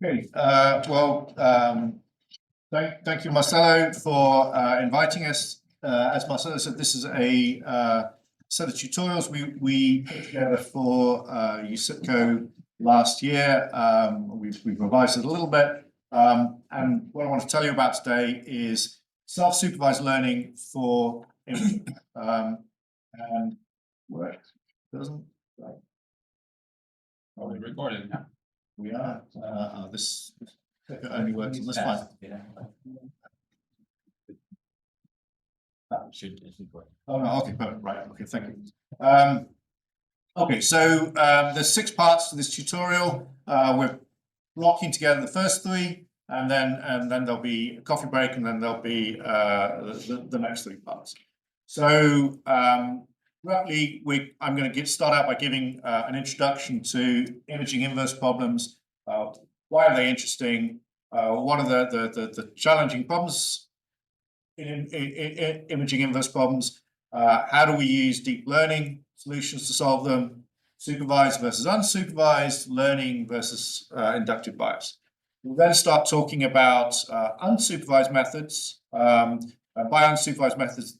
Okay, thank you, Marcelo, for inviting us. As Marcelo said, this is a set of tutorials we put together for USIPCO last year. We've revised it a little bit. And what I want to tell you about today is self-supervised learning for imaging. And work doesn't. Right. Are we recording now? We are. This only works on this one. Oh no, okay, perfect. Right, okay, thank you. Okay, so there's 6 parts to this tutorial. We're blocking together the first 3, and then there'll be a coffee break, and then there'll be the next 3 parts. So roughly, I'm going to start out by giving an introduction to imaging inverse problems. Why are they interesting? What are the challenging problems in imaging inverse problems? How do we use deep learning solutions to solve them? Supervised versus unsupervised, learning versus inductive bias. We'll then start talking about unsupervised methods. By unsupervised methods,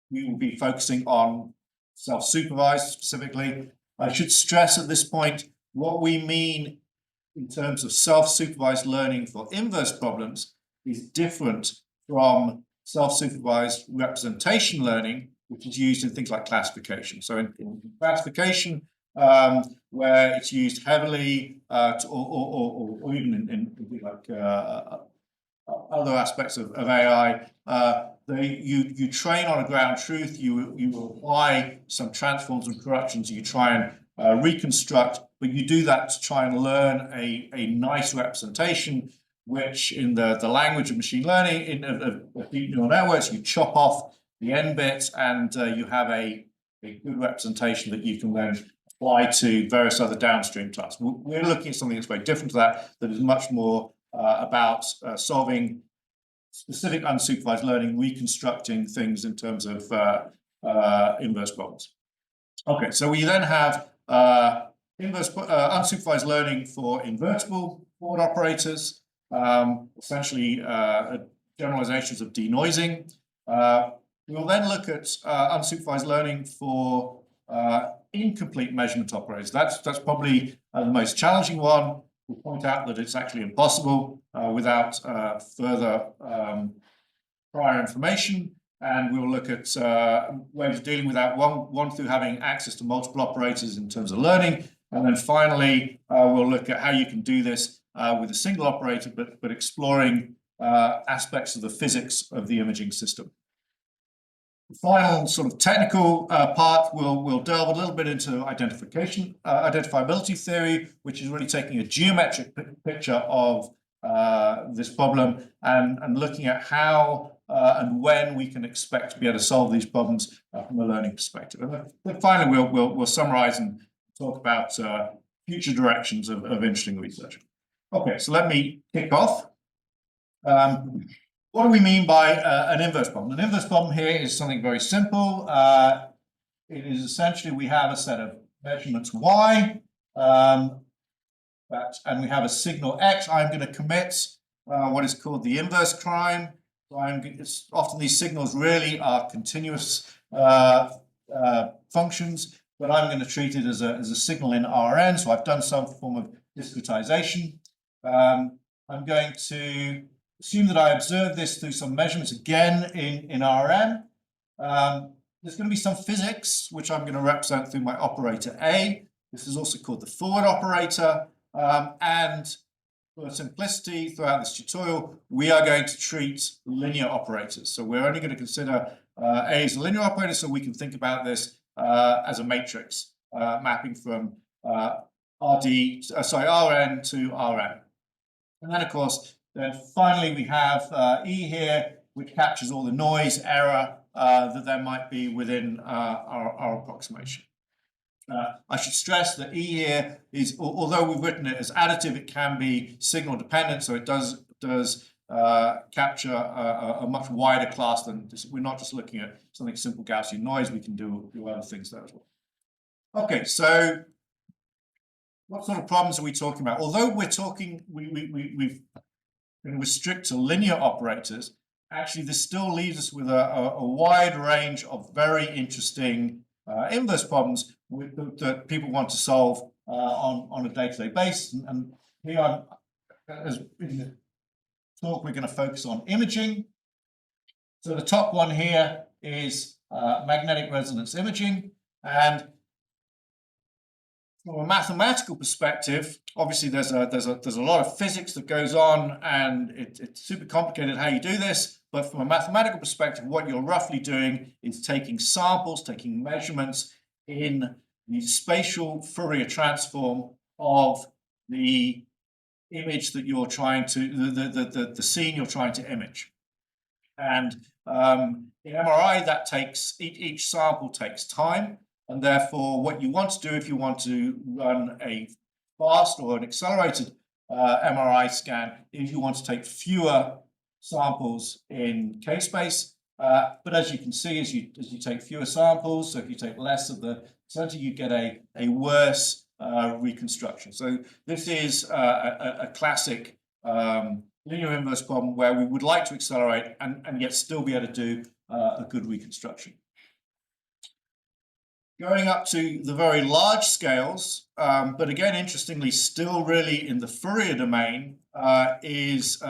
we will be focusing on self-supervised specifically. I should stress at this point what we mean in terms of self-supervised learning for inverse problems is different from self-supervised representation learning, which is used in things like classification. So in classification, where it's used heavily, or even in like other aspects of AI, you train on a ground truth. You apply some transforms and corrections. You try and reconstruct, but you do that to try and learn a nice representation, which in the language of machine learning, of deep neural networks, you chop off the end bits, and you have a good representation that you can then apply to various other downstream tasks. We're looking at something that's very different to that is much more about solving specific unsupervised learning, reconstructing things in terms of inverse problems. Okay, so we then have unsupervised learning for invertible forward operators, essentially generalizations of denoising. We'll then look at unsupervised learning for incomplete measurement operators. That's probably the most challenging one. We'll point out that it's actually impossible without further prior information, and we'll look at ways of dealing with that, one through having access to multiple operators in terms of learning, and then finally we'll look at how you can do this with a single operator, but exploring aspects of the physics of the imaging system. The final sort of technical part, we'll delve a little bit into identifiability theory, which is really taking a geometric picture of this problem and looking at how and when we can expect to be able to solve these problems from a learning perspective. And then finally, we'll summarize and talk about future directions of interesting research. Okay, so let me kick off. What do we mean by an inverse problem? An inverse problem here is something very simple. It is essentially we have a set of measurements y, and we have a signal x. I'm going to commit what is called the inverse crime. So often these signals really are continuous functions, but I'm going to treat it as a signal in Rn. So I've done some form of discretization. I'm going to assume that I observe this through some measurements again in Rn. There's going to be some physics, which I'm going to represent through my operator A. This is also called the forward operator. And for simplicity, throughout this tutorial, we are going to treat linear operators. So we're only going to consider A as a linear operator, so we can think about this as a matrix, mapping from Rn to Rn. And then, of course, then finally we have E here, which captures all the noise, error that there might be within our approximation. I should stress that E here is, although we've written it as additive, it can be signal dependent, so it does capture a much wider class than this. We're not just looking at something simple Gaussian noise. We can do other things there as well. Okay, so what sort of problems are we talking about? Although we're talking, we've been restrict to linear operators, actually this still leaves us with a wide range of very interesting inverse problems that people want to solve on a day-to-day basis. And here, as in the talk, we're going to focus on imaging. So the top one here is magnetic resonance imaging, and from a mathematical perspective, obviously there's a lot of physics that goes on, and it's super complicated how you do this. But from a mathematical perspective, what you're roughly doing is taking samples, taking measurements in the spatial Fourier transform of the image that you're trying to, the scene you're trying to image. And in MRI, that takes each sample takes time. And therefore, what you want to do if you want to run a fast or an accelerated MRI scan is you want to take fewer samples in K-space. But as you can see, as you take fewer samples, so if you take less of the center, you get a worse reconstruction. So this is a classic linear inverse problem where we would like to accelerate and yet still be able to do a good reconstruction. Going up to the very large scales, but again, interestingly, still really in the Fourier domain, is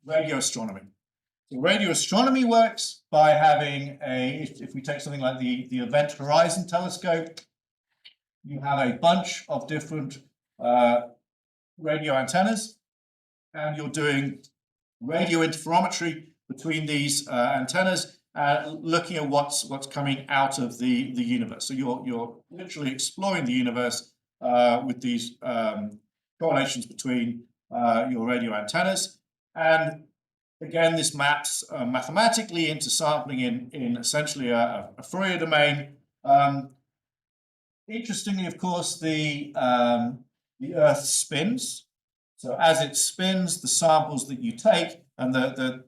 radio astronomy. So radio astronomy works by having if we take something like the Event Horizon Telescope, you have a bunch of different radio antennas, and you're doing radio interferometry between these antennas, looking at what's coming out of the universe. So you're literally exploring the universe with these correlations between your radio antennas. And again, this maps mathematically into sampling in essentially a Fourier domain. Interestingly, of course, the Earth spins. So as it spins, the samples that you take and the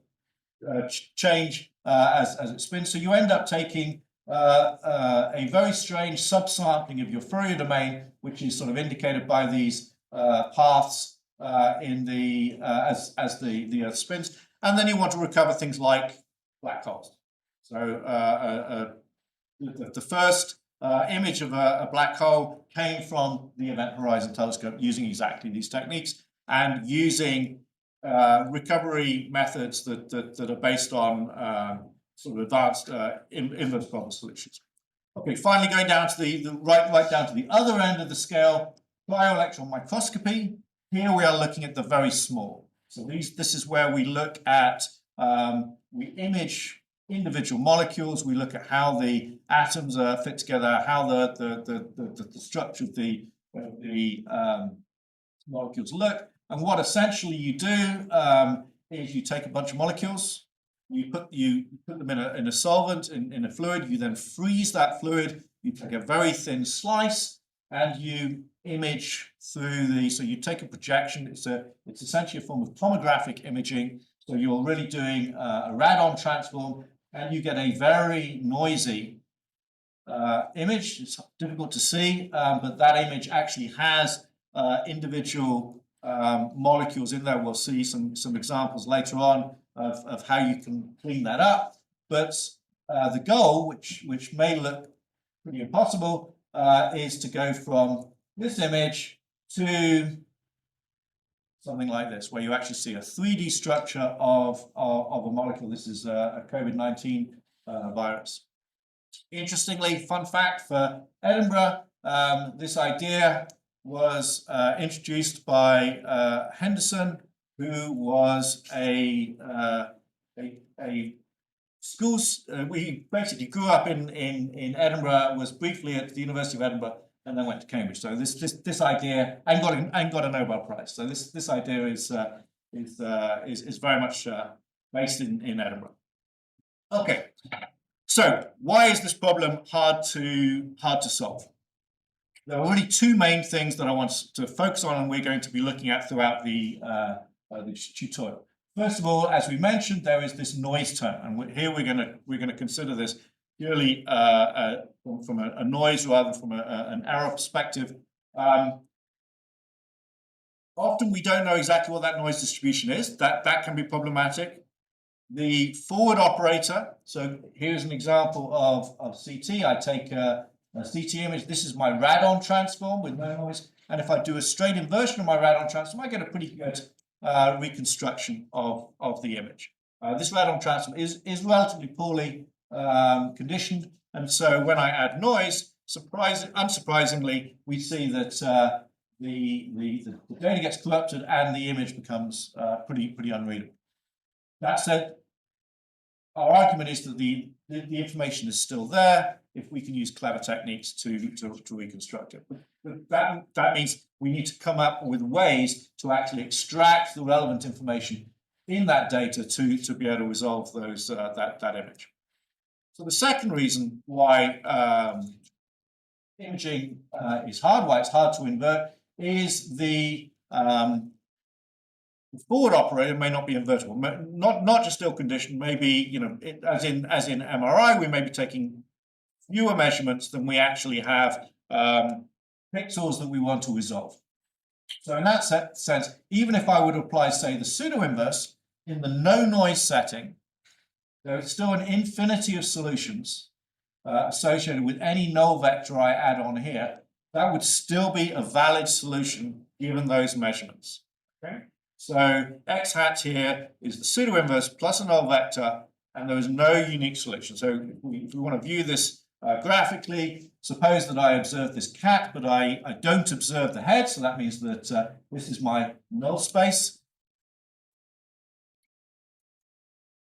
change as it spins. So you end up taking a very strange subsampling of your Fourier domain, which is sort of indicated by these paths in the as the Earth spins. And then you want to recover things like black holes. So the first image of a black hole came from the Event Horizon Telescope using exactly these techniques and using recovery methods that are based on sort of advanced inverse problem solutions. Okay, finally going down to the right down to the other end of the scale, bioelectron microscopy. Here we are looking at the very small. So this is where we look at we image individual molecules. We look at how the atoms are fit together, how the structure of the molecules look. And what essentially you do is you take a bunch of molecules, you put them in a solvent, in a fluid, you then freeze that fluid, you take a very thin slice, and you image through so you take a projection. It's essentially a form of tomographic imaging. So you're really doing a radon transform, and you get a very noisy image. It's difficult to see, but that image actually has individual molecules in there. We'll see some examples later on of how you can clean that up. But the goal, which may look pretty impossible, is to go from this image to something like this, where you actually see a 3D structure of a molecule. This is a COVID-19 virus. Interestingly, fun fact for Edinburgh, this idea was introduced by Henderson, who was a school. We basically grew up in Edinburgh, was briefly at the University of Edinburgh, and then went to Cambridge. So this idea and got a Nobel Prize. So this idea is very much based in Edinburgh. Okay, so why is this problem hard to solve? There are really two main things that I want to focus on, and we're going to be looking at throughout the tutorial. First of all, as we mentioned, there is this noise term, and here we're going to consider this purely from a noise rather than from an error perspective. Often we don't know exactly what that noise distribution is. That can be problematic. The forward operator, so here's an example of CT. I take a CT image. This is my radon transform with no noise. And if I do a straight inversion of my radon transform, I get a pretty good reconstruction of the image. This radon transform is relatively poorly conditioned. And so when I add noise, unsurprisingly, we see that the data gets corrupted and the image becomes pretty unreadable. That said, our argument is that the information is still there if we can use clever techniques to reconstruct it. But that means we need to come up with ways to actually extract the relevant information in that data to be able to resolve those that image. So the second reason why imaging is hard, why it's hard to invert, is the forward operator may not be invertible, not just ill conditioned. Maybe, as in MRI, we may be taking fewer measurements than we actually have pixels that we want to resolve. So in that sense, even if I would apply, say, the pseudo inverse in the no noise setting, there is still an infinity of solutions associated with any null vector I add on here. That would still be a valid solution given those measurements. Okay. So x hat here is the pseudo inverse plus a null vector, and there is no unique solution. So if we want to view this graphically, suppose that I observe this cat, but I don't observe the head. So that means that this is my null space.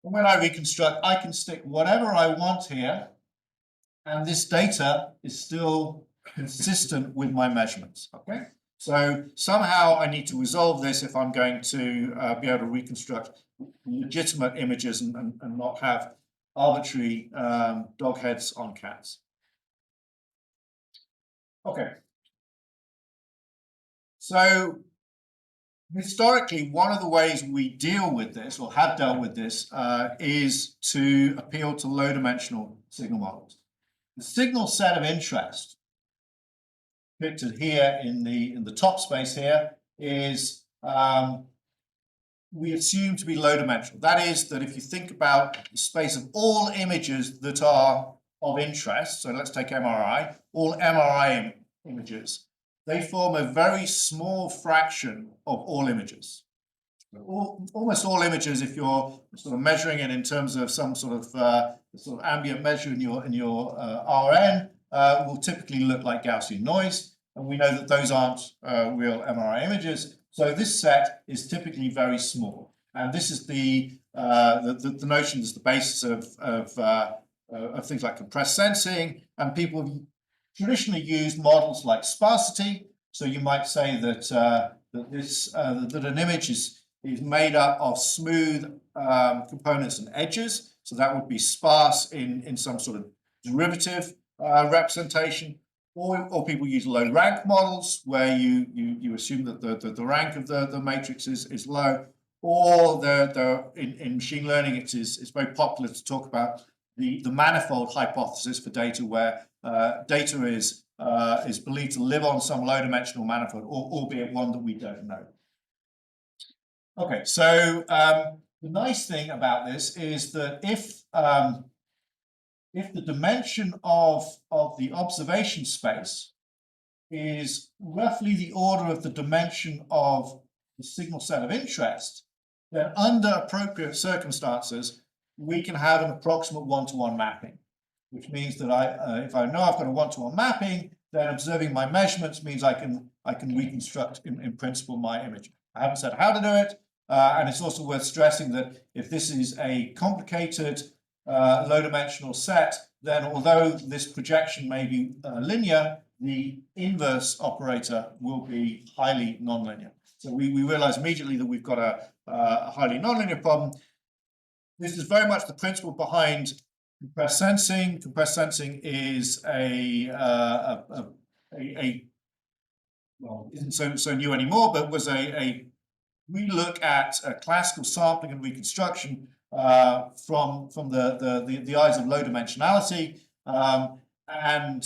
And when I reconstruct, I can stick whatever I want here, and this data is still consistent with my measurements. Okay. So somehow I need to resolve this if I'm going to be able to reconstruct legitimate images and not have arbitrary dog heads on cats. Okay. So historically, one of the ways we deal with this, or have dealt with this, is to appeal to low-dimensional signal models. The signal set of interest depicted here in the top space here is we assume to be low dimensional. That is, that if you think about the space of all images that are of interest, so let's take MRI, all MRI images, they form a very small fraction of all images. Almost all images, if you're sort of measuring it in terms of some sort of ambient measure in your RN, will typically look like Gaussian noise, and we know that those aren't real MRI images. So this set is typically very small, and this is the notion is the basis of things like compressed sensing, and people have traditionally used models like sparsity. So you might say that that an image is made up of smooth components and edges. So that would be sparse in some sort of derivative representation, or people use low rank models where you assume that the rank of the matrix is low, or in machine learning it's very popular to talk about the manifold hypothesis for data, where data is believed to live on some low dimensional manifold, albeit one that we don't know. Okay, so the nice thing about this is that if the dimension of the observation space is roughly the order of the dimension of the signal set of interest, then under appropriate circumstances, we can have an approximate one-to-one mapping, which means that if I know I've got a one-to-one mapping, then observing my measurements means I can reconstruct in principle my image. I haven't said how to do it, and it's also worth stressing that if this is a complicated low-dimensional set, then although this projection may be linear, the inverse operator will be highly nonlinear. So we realize immediately that we've got a highly nonlinear problem. This is very much the principle behind compressed sensing. Compressed sensing is well, isn't so new anymore, but was a relook at classical sampling and reconstruction from the eyes of low dimensionality, and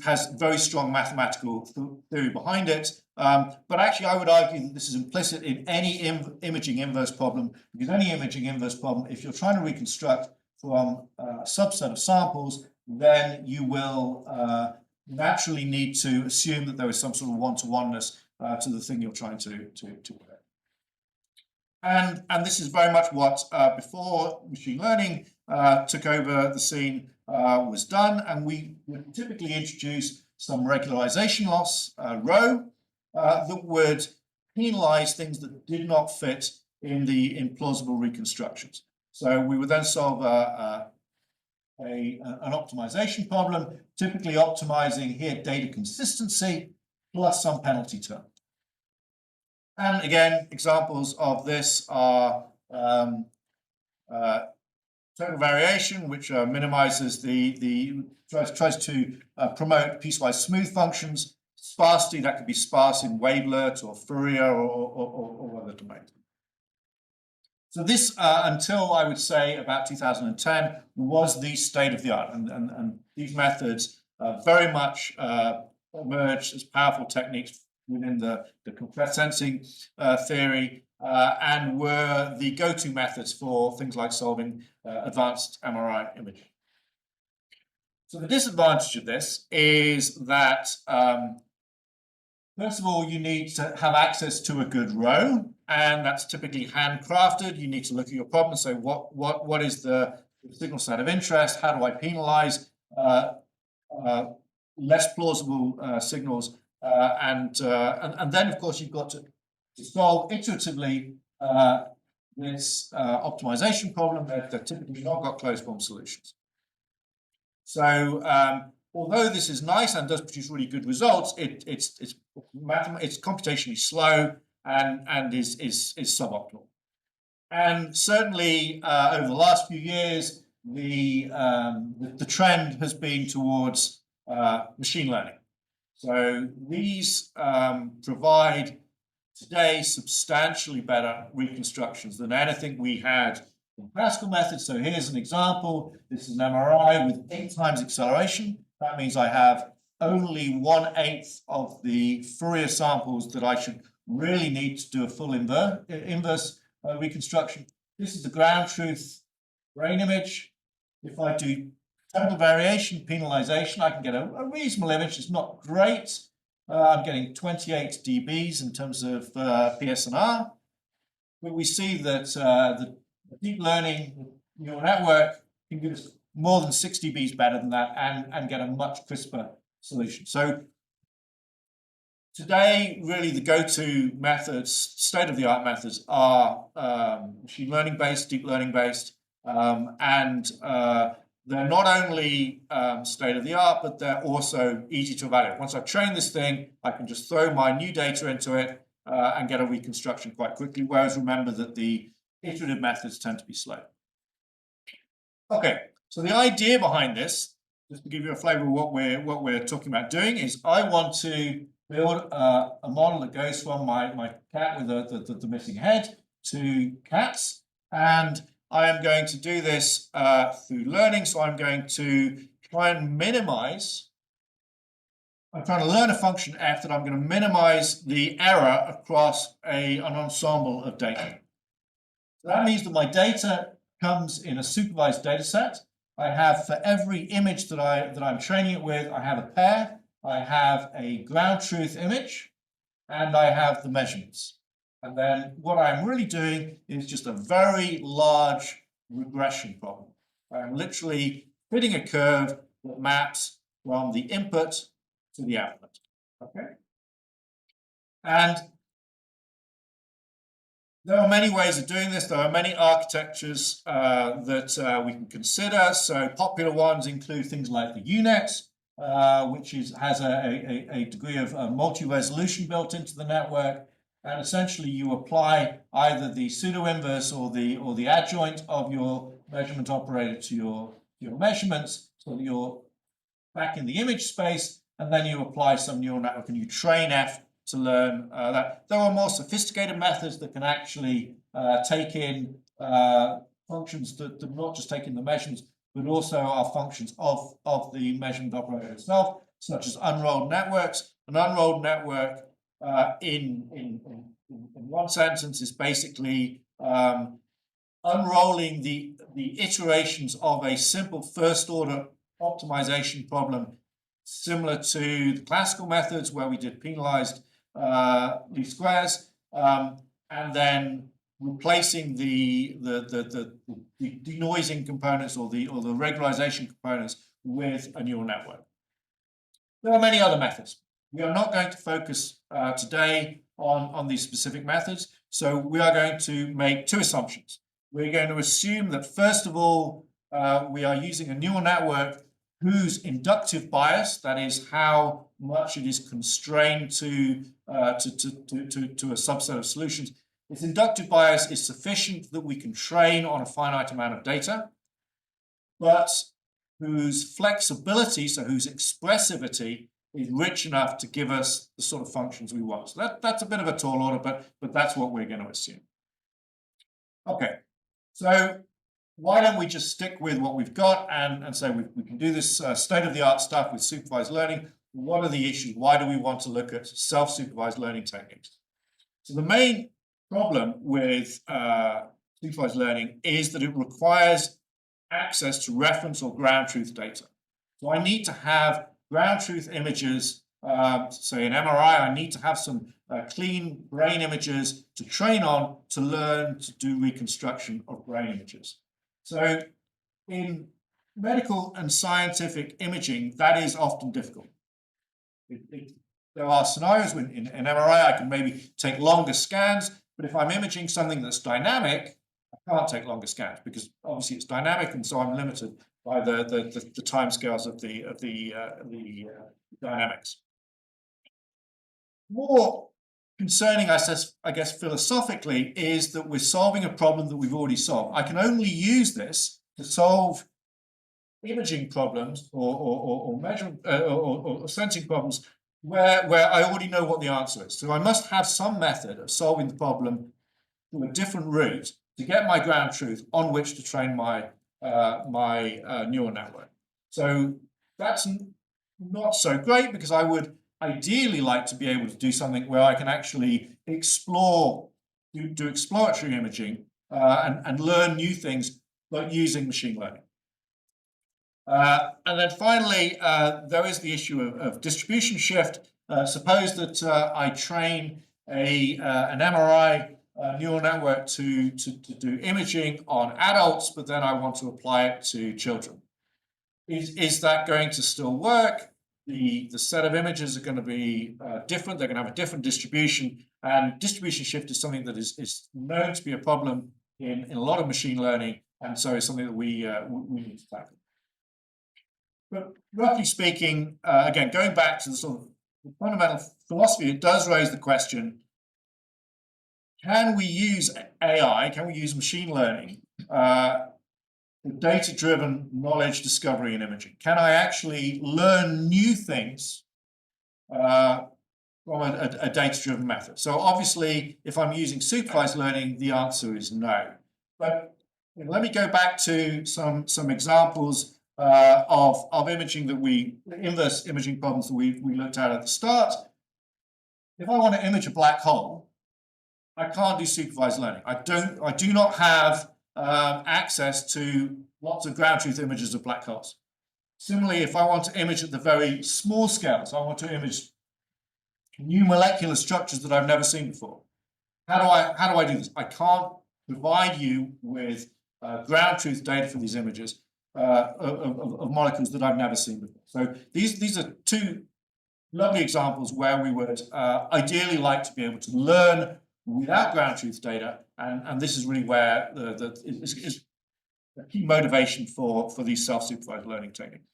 has very strong mathematical theory behind it. But actually, I would argue that this is implicit in any imaging inverse problem, because any imaging inverse problem, if you're trying to reconstruct from a subset of samples, then you will naturally need to assume that there is some sort of one-to-oneness to the thing you're trying to work. And this is very much what before machine learning took over the scene was done, and we would typically introduce some regularization loss, rho, that would penalize things that did not fit in the implausible reconstructions. So we would then solve an optimization problem, typically optimizing here data consistency plus some penalty term. And again, examples of this are total variation, which minimizes tries to promote piecewise smooth functions. Sparsity, that could be sparse in wavelet or Fourier or other domains. So this, until I would say about 2010, was the state of the art, and these methods very much emerged as powerful techniques within the compressed sensing theory, and were the go-to methods for things like solving advanced MRI imaging. So the disadvantage of this is that, first of all, you need to have access to a good rho, and that's typically handcrafted. You need to look at your problem and say, what is the signal set of interest? How do I penalize less plausible signals? And then, of course, you've got to solve iteratively this optimization problem. They're typically not got closed form solutions. So although this is nice and does produce really good results, it's computationally slow and is suboptimal. And certainly over the last few years, the trend has been towards machine learning. So these provide today substantially better reconstructions than anything we had in classical methods. So here's an example. This is an MRI with 8 times acceleration. That means I have only 1/8 of the Fourier samples that I should really need to do a full inverse reconstruction. This is the ground truth brain image. If I do total variation penalization, I can get a reasonable image. It's not great. I'm getting 28 dBs in terms of PSNR. But we see that the deep learning neural network can give us more than 6 dBs better than that and get a much crisper solution. So today, really the go-to methods, state-of-the-art methods, are machine learning based, deep learning based, and they're not only state-of-the-art, but they're also easy to evaluate. Once I've trained this thing, I can just throw my new data into it and get a reconstruction quite quickly, whereas remember that the iterative methods tend to be slow. Okay, so the idea behind this, just to give you a flavor of what we're talking about doing, is I want to build a model that goes from my cat with the missing head to cats, and I am going to do this through learning. So I'm going to try and minimize. I'm trying to learn a function f that I'm going to minimize the error across an ensemble of data. So that means that my data comes in a supervised data set. I have, for every image that I'm training it with, I have a pair. I have a ground truth image, and I have the measurements. And then what I'm really doing is just a very large regression problem. I'm literally fitting a curve that maps from the input to the output. Okay? And there are many ways of doing this. There are many architectures that we can consider. So popular ones include things like the UNet, which has a degree of multi-resolution built into the network. And essentially, you apply either the pseudo-inverse or the adjoint of your measurement operator to your measurements, so that you're back in the image space, and then you apply some neural network and you train F to learn that. There are more sophisticated methods that can actually take in functions that not just take in the measurements, but also are functions of the measurement operator itself. such as unrolled networks. An unrolled network, in one sentence, is basically unrolling the iterations of a simple first-order optimization problem, similar to the classical methods where we did penalized least squares, and then replacing the denoising components or the regularization components with a neural network. There are many other methods. We are not going to focus today on these specific methods, so we are going to make two assumptions. We're going to assume that, first of all, we are using a neural network whose inductive bias, that is how much it is constrained to a subset of solutions, its inductive bias is sufficient that we can train on a finite amount of data, but whose flexibility, so whose expressivity, is rich enough to give us the sort of functions we want. So that's a bit of a tall order, but that's what we're going to assume. Okay, so why don't we just stick with what we've got and say we can do this state-of-the-art stuff with supervised learning. What are the issues? Why do we want to look at self-supervised learning techniques? So the main problem with supervised learning is that it requires access to reference or ground truth data. So I need to have ground truth images, say an MRI, I need to have some clean brain images to train on to learn to do reconstruction of brain images. So in medical and scientific imaging, that is often difficult. There are scenarios when in MRI I can maybe take longer scans, but if I'm imaging something that's dynamic, I can't take longer scans because obviously it's dynamic, and so I'm limited by the timescales of the dynamics. More concerning, I guess philosophically, is that we're solving a problem that we've already solved. I can only use this to solve imaging problems or measurement or sensing problems where I already know what the answer is. So I must have some method of solving the problem through a different route to get my ground truth on which to train my neural network. So that's not so great because I would ideally like to be able to do something where I can actually explore, do exploratory imaging and learn new things, but using machine learning. And then finally, there is the issue of distribution shift. Suppose that I train an MRI neural network to do imaging on adults, but then I want to apply it to children. Is that going to still work? The set of images are going to be different. They're going to have a different distribution, and distribution shift is something that is known to be a problem in a lot of machine learning, and so it's something that we need to tackle. But roughly speaking, again, going back to the sort of fundamental philosophy, it does raise the question: can we use AI? Can we use machine learning? Data-driven knowledge discovery and imaging. Can I actually learn new things from a data-driven method? So obviously, if I'm using supervised learning, the answer is no. But let me go back to some examples of imaging inverse imaging problems that we looked at the start. If I want to image a black hole, I can't do supervised learning. I do not have access to lots of ground truth images of black holes. Similarly, if I want to image at the very small scale, so I want to image new molecular structures that I've never seen before, how do I do this? I can't provide you with ground truth data for these images of molecules that I've never seen before. So these are two lovely examples where we would ideally like to be able to learn without ground truth data, and this is really where is a key motivation for these self-supervised learning techniques.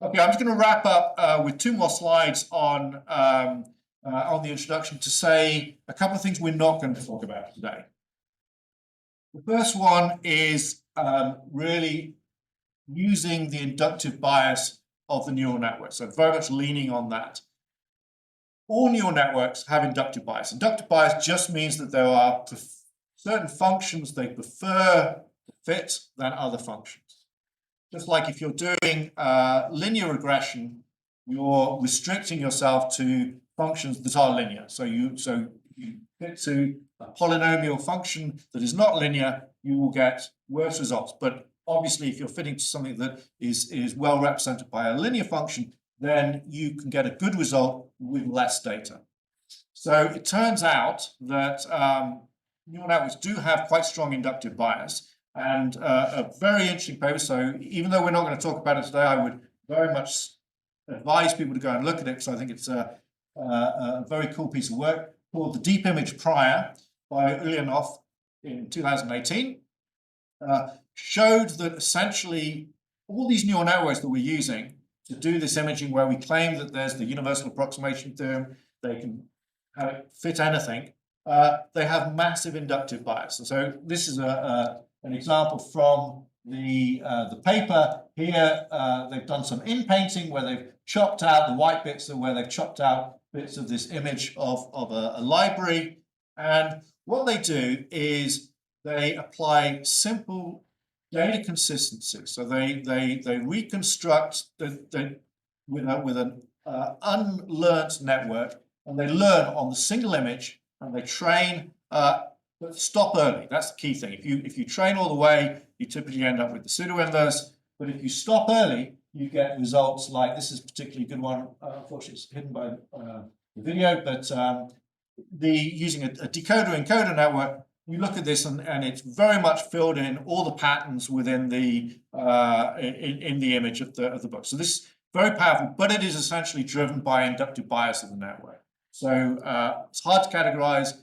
Okay, I'm just going to wrap up with two more slides on the introduction to say a couple of things we're not going to talk about today. The first one is really using the inductive bias of the neural network, so very much leaning on that. All neural networks have inductive bias. Inductive bias just means that there are certain functions they prefer to fit than other functions. Just like if you're doing linear regression, you're restricting yourself to functions that are linear. So you get to a polynomial function that is not linear, you will get worse results. But obviously, if you're fitting to something that is well represented by a linear function, then you can get a good result with less data. So it turns out that neural networks do have quite strong inductive bias, and a very interesting paper. So even though we're not going to talk about it today, I would very much advise people to go and look at it, because I think it's a very cool piece of work called The Deep Image Prior by Julián in 2018. Showed that essentially all these neural networks that we're using to do this imaging, where we claim that there's the universal approximation theorem, they can fit anything, they have massive inductive bias. And so this is an example from the paper here. They've done some in-painting where they've chopped out the white bits, where they've chopped out bits of this image of a library. And what they do is they apply simple data consistency. So they reconstruct with an unlearned network, and they learn on the single image, and they train, but stop early. That's the key thing. If you train all the way, you typically end up with the pseudo inverse. But if you stop early, you get results like this is a particularly good one. Unfortunately, it's hidden by the video, but using a decoder-encoder network, you look at this, and it's very much filled in all the patterns within the in the image of the book. So this is very powerful, but it is essentially driven by inductive bias of the network. So it's hard to categorize.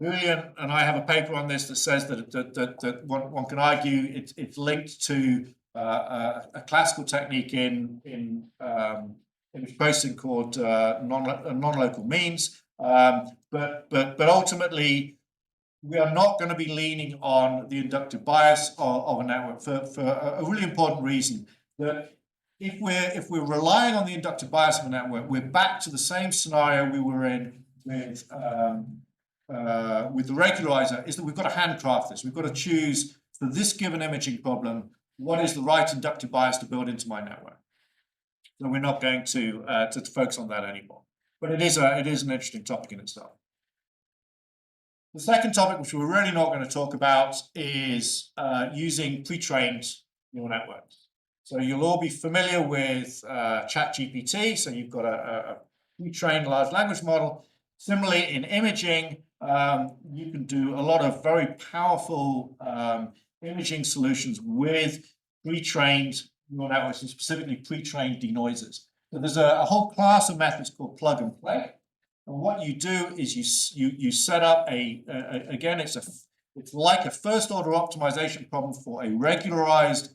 Julián and I have a paper on this that says that one can argue it's linked to a classical technique in image processing called non-local means. But ultimately, we are not going to be leaning on the inductive bias of a network for a really important reason. That if we're relying on the inductive bias of a network, we're back to the same scenario we were in with the regularizer, is that we've got to handcraft this. We've got to choose for this given imaging problem, what is the right inductive bias to build into my network. So we're not going to focus on that anymore. But it is an interesting topic in itself. The second topic, which we're really not going to talk about, is using pre-trained neural networks. So you'll all be familiar with ChatGPT. So you've got a pre-trained large language model. Similarly, in imaging, you can do a lot of very powerful imaging solutions with pre-trained neural networks, and specifically pre-trained denoisers. So there's a whole class of methods called plug and play. And what you do is you set up again, it's like a first order optimization problem for a regularized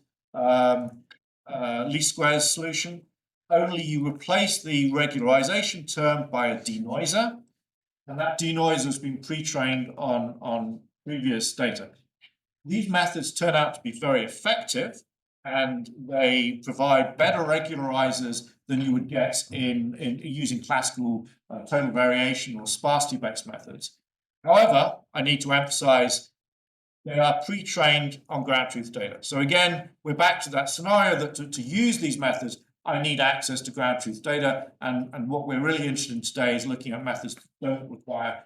least squares solution. Only you replace the regularization term by a denoiser, and that denoiser has been pre-trained on previous data. These methods turn out to be very effective, and they provide better regularizers than you would get in using classical total variation or sparsity-based methods. However, I need to emphasize they are pre-trained on ground truth data. So again, we're back to that scenario that to use these methods, I need access to ground truth data. And what we're really interested in today is looking at methods that don't require,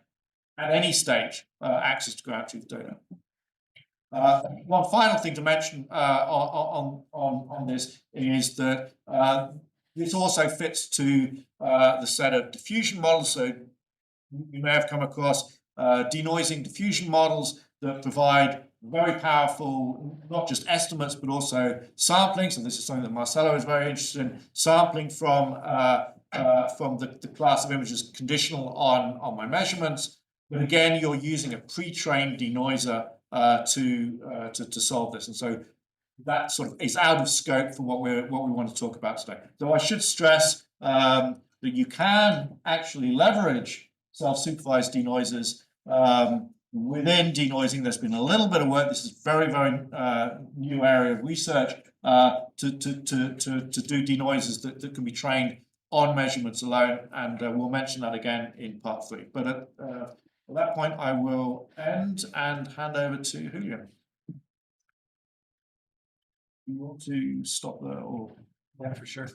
at any stage, access to ground truth data. One final thing to mention on this is that this also fits to the set of diffusion models. So you may have come across denoising diffusion models that provide very powerful, not just estimates, but also sampling. So this is something that Marcelo is very interested in, sampling from the class of images conditional on my measurements. But again, you're using a pre-trained denoiser to solve this. And so that sort of is out of scope for what we want to talk about today. So I should stress that you can actually leverage self-supervised denoisers. Within denoising, there's been a little bit of work. This is a very, very new area of research to do denoisers that can be trained on measurements alone, and we'll mention that again in part 3. But at that point, I will end and hand over to Julián. You want to stop there, or Yeah, for sure.